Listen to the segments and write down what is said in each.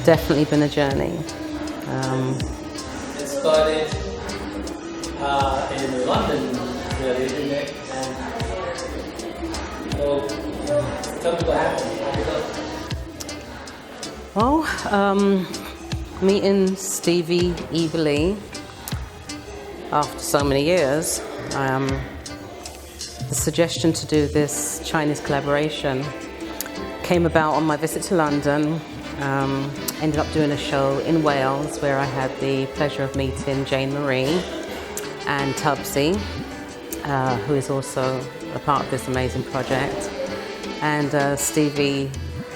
definitely been a journey. It started in London, really, didn't it? And so, tell me what happened. Well, meeting Stevie Evilly after so many years, the suggestion to do this Chinese collaboration came about on my visit to London. Ended up doing a show in Wales where I had the pleasure of meeting Jane Marie and Tubbsy, who is also a part of this amazing project. And Stevie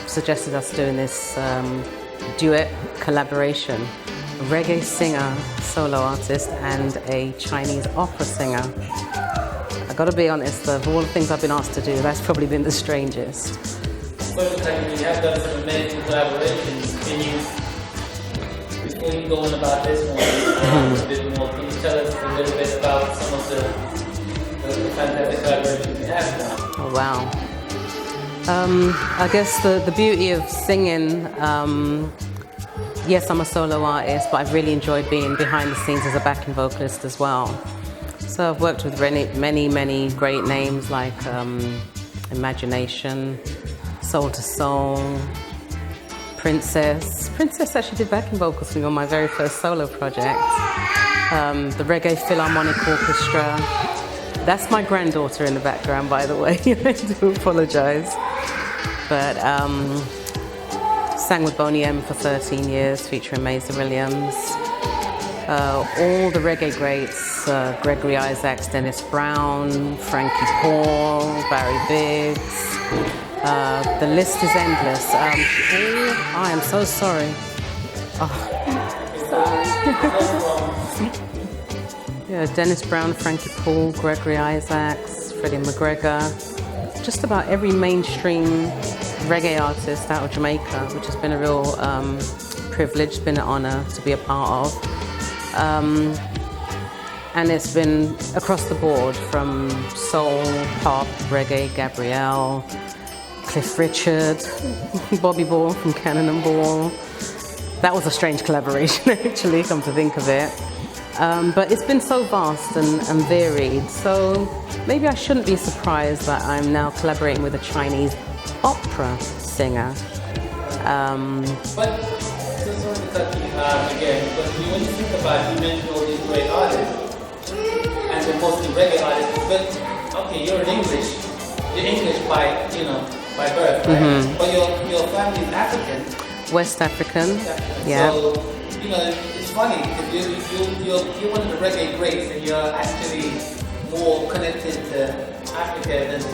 suggested us doing this duet collaboration, a reggae singer, solo artist, and a Chinese opera singer. I gotta be honest, of all the things I've been asked to do, that's probably been the strangest. First time you have done some amazing collaborations. Before you go on about this one a bit more, can you tell us a little bit about some of the fantastic collaborations you have done? Oh wow. I guess the beauty of singing, yes, I'm a solo artist, but I've really enjoyed being behind the scenes as a backing vocalist as well. So I've worked with many great names like Imagination, Soul to Soul, Princess. Princess actually did backing vocals for me on my very first solo project. The Reggae Philharmonic Orchestra. That's my granddaughter in the background, by the way. I do apologise. But sang with Boney M for 13 years, featuring Maisie Williams. All the reggae greats, Gregory Isaacs, Dennis Brown, Frankie Paul, Barry Biggs. The list is endless. I am so sorry. Yeah, Dennis Brown, Frankie Paul, Gregory Isaacs, Freddie McGregor. Just about every mainstream reggae artist out of Jamaica, which has been a real privilege, been an honour to be a part of. And it's been across the board, from soul, pop, reggae, Gabrielle, Cliff Richard, Bobby Ball from Cannonball. That was a strange collaboration, actually, come to think of it. But it's been so vast and varied, so maybe I shouldn't be surprised that I'm now collaborating with a Chinese opera singer. But just want to cut you again, because when you think about it, you mentioned all these great artists, and they're mostly reggae artists, but okay, you're English by birth, right? Mm-hmm. But your family is African. West African, yeah. So, it's funny because you're one of the reggae greats, and you're actually more connected to Africa than to.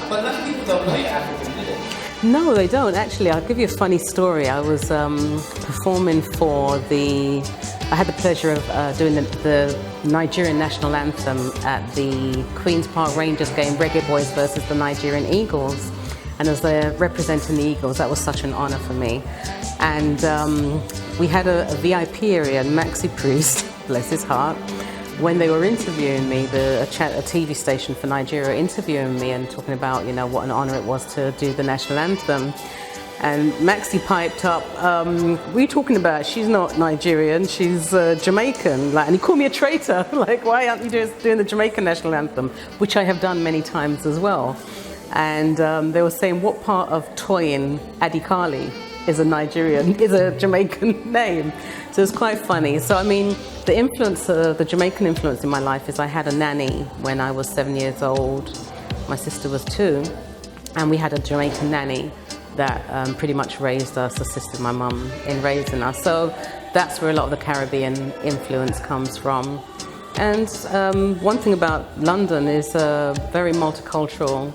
But a lot of people don't know you're African, do they? No, they don't. Actually, I'll give you a funny story. I was performing I had the pleasure of doing the Nigerian national anthem at the Queen's Park Rangers game, Reggae Boys versus the Nigerian Eagles. And as they're representing the Eagles, that was such an honour for me. And we had a VIP area, and Maxi Priest, bless his heart, when they were interviewing me, a TV station for Nigeria interviewing me and talking about, what an honour it was to do the national anthem. And Maxi piped up, what are you talking about? She's not Nigerian, she's Jamaican. And he called me a traitor. Why aren't you doing the Jamaican national anthem? Which I have done many times as well. And they were saying, what part of Toyin Adekale is a Jamaican name? So it's quite funny. So the Jamaican influence in my life is I had a nanny when I was 7 years old. My sister was 2, and we had a Jamaican nanny that pretty much raised us, assisted my mum in raising us. So that's where a lot of the Caribbean influence comes from. And one thing about London is a very multicultural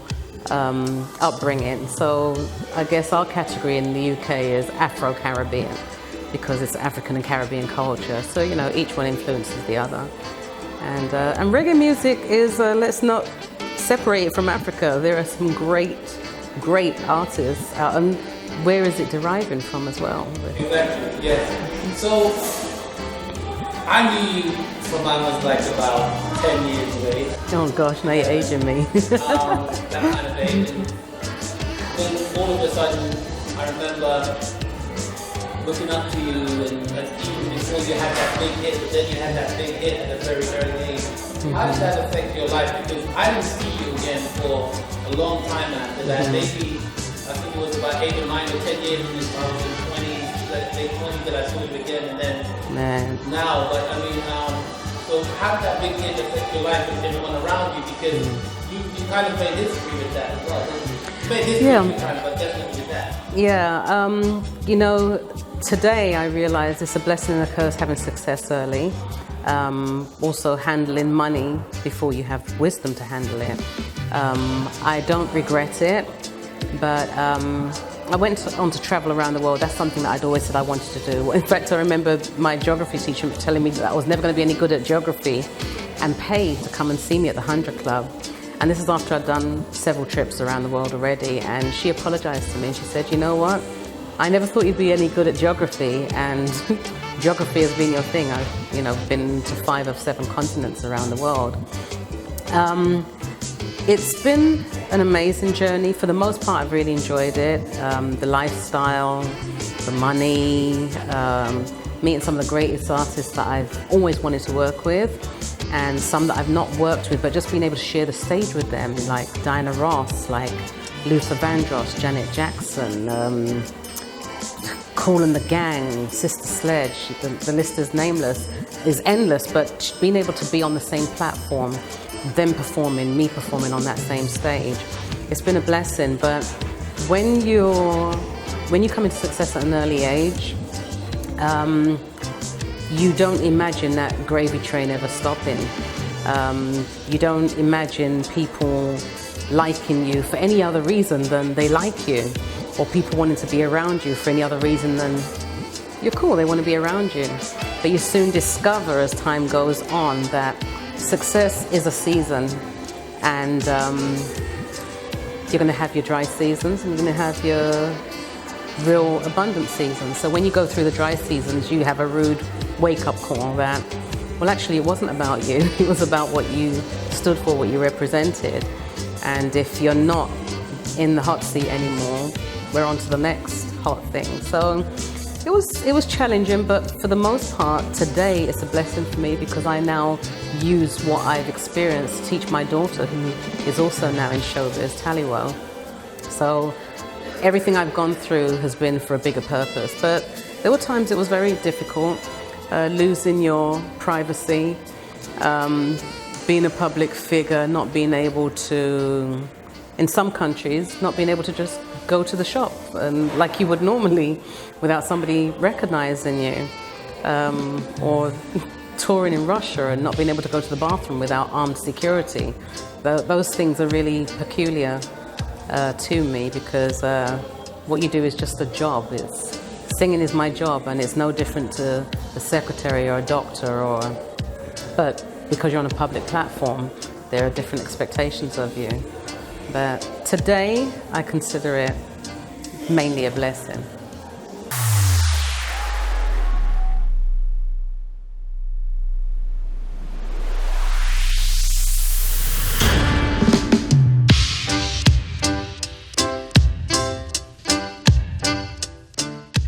upbringing. So I guess our category in the UK is Afro-Caribbean, because it's African and Caribbean culture. So, each one influences the other. And reggae music is, let's not separate it from Africa. There are some great artists out, and where is it deriving from as well? Exactly, yes. So, I knew you from I was about 10 years of age. Oh gosh, now you're aging me. That kind of age. Then all of a sudden, I remember looking up to you, and even before you had that big hit, but then you had that big hit at a very early age. How did that affect your life? Because I didn't see you again for a long time after that. Maybe, I think it was about 8 or 9 or 10 years in I was in 20s, late 20s that I saw you again, and then now. But I mean, so how did that big hit affect your life and everyone around you? Because you kind of made history with that as well, didn't you? You made history with time, but definitely with that. Yeah, you know, today I realize it's a blessing and a curse having success early. Also handling money before you have wisdom to handle it. I don't regret it, but I went on to travel around the world. That's something that I'd always said I wanted to do. In fact, I remember my geography teacher telling me that I was never going to be any good at geography and paid to come and see me at the 100 Club. And this is after I'd done several trips around the world already. And she apologized to me and she said, you know what? I never thought you'd be any good at geography, and geography has been your thing. I've been to 5 of 7 continents around the world. It's been an amazing journey. For the most part, I've really enjoyed it. The lifestyle, the money, meeting some of the greatest artists that I've always wanted to work with, and some that I've not worked with, but just being able to share the stage with them, like Diana Ross, like Luther Vandross, Janet Jackson, Kool and the Gang, Sister Sledge, the list is endless, but being able to be on the same platform, them performing, me performing on that same stage, it's been a blessing. But when you come into success at an early age, you don't imagine that gravy train ever stopping. You don't imagine people liking you for any other reason than they like you, or people wanting to be around you for any other reason than you're cool, they want to be around you. But you soon discover as time goes on that success is a season, and you're going to have your dry seasons and you're going to have your real abundant seasons. So when you go through the dry seasons, you have a rude wake-up call that, well, actually it wasn't about you, it was about what you stood for, what you represented. And if you're not in the hot seat anymore, we're on to the next hot thing. So it was challenging, but for the most part, today it's a blessing for me because I now use what I've experienced to teach my daughter, who is also now in showbiz, Tallywell. So everything I've gone through has been for a bigger purpose. But there were times it was very difficult, losing your privacy, being a public figure, not being able to, in some countries, not being able to just go to the shop like you would normally without somebody recognizing you, or touring in Russia and not being able to go to the bathroom without armed security. Those things are really peculiar to me because what you do is just a job. Singing is my job, and it's no different to a secretary or a doctor, but because you're on a public platform, there are different expectations of you. But today, I consider it mainly a blessing.